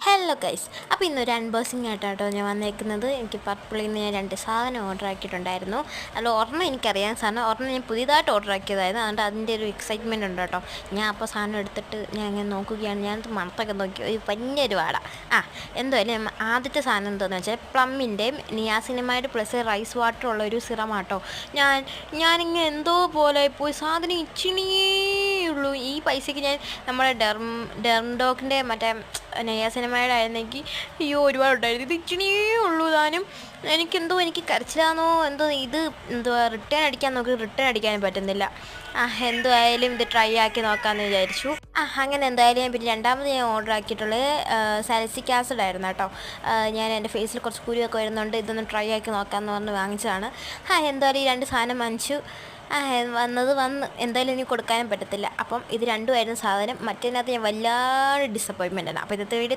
Hello guys, അപ്പോൾ ഇന്നൊരു unboxing ആയിട്ടോ ഞാൻ വന്നേക്കുന്നത്. എനിക്ക് പർപ്പിളിൽ നിന്ന് ഞാൻ 2 സാധനം ഓർഡർ ആക്കിയിട്ടുണ്ടായിരുന്നു. അതിൽ ഒരെണ്ണം എനിക്കറിയാൻ സാധനം, ഒരെണ്ണം ഞാൻ പുതിയതായിട്ട് ഓർഡർ ആക്കിയതായിരുന്നു. അതുകൊണ്ട് അതിൻ്റെ ഒരു എക്സൈറ്റ്മെൻറ്റ് ഉണ്ട് കേട്ടോ. ഞാൻ അപ്പോൾ സാധനം എടുത്തിട്ട് ഞാൻ ഇങ്ങനെ നോക്കുകയാണ്. ഞാനത് മണത്തൊക്കെ നോക്കി, ഒരു വലിയൊരു വാട. എന്തായാലും ആദ്യത്തെ സാധനം എന്താണെന്ന് വെച്ചാൽ പ്ലമ്മിൻ്റെയും നിയാസിനമൈഡ് പ്ലസ് റൈസ് വാട്ടർ ഉള്ള ഒരു സിറമാട്ടോ. ഞാനിങ്ങനെ എന്തോ പോലെ പോയി സാധനം ഇച്ചിനിയേ ഉള്ളൂ. ഈ പൈസയ്ക്ക് ഞാൻ നമ്മുടെ ഡെർംഡോക്കിൻ്റെ മറ്റേ നിയാസിനമൈഡ് ആയിരുന്നെങ്കിൽ ഒരുപാട് ഉണ്ടായിരുന്നു. ഇത് ഇച്ചിനിയേ ഉള്ളൂ താനും. എനിക്ക് കരച്ചിലാണോ ഇത് എന്തുവാ റിട്ടേൺ അടിക്കാൻ നോക്കി, റിട്ടേൺ അടിക്കാനും പറ്റുന്നില്ല. എന്തായാലും ഇത് ട്രൈ ആക്കി നോക്കാമെന്ന് വിചാരിച്ചു. അങ്ങനെ എന്തായാലും ഞാൻ പിന്നെ രണ്ടാമത് ഞാൻ ഓർഡർ ആക്കിയിട്ടുള്ളത് സാലിസിക് ആസിഡ് ആയിരുന്നു കേട്ടോ. ഞാൻ എൻ്റെ ഫേസിൽ കുറച്ച് കുരുവൊക്കെ വരുന്നുണ്ട്, ഇതൊന്ന് ട്രൈ ആക്കി നോക്കാമെന്ന് പറഞ്ഞ് വാങ്ങിച്ചതാണ്. എന്തായാലും ഈ 2 സാധനം വാങ്ങിച്ചു. വന്ന് എന്തായാലും ഇനി കൊടുക്കാനും പറ്റത്തില്ല. അപ്പം ഇത് രണ്ടുമായിരുന്നു സാധനം. മറ്റേതിനകത്ത് ഞാൻ വല്ലാതെ ഡിസപ്പോയിൻമെൻ്റ് ആണ്. അപ്പോൾ ഇന്നത്തെ വീഡിയോ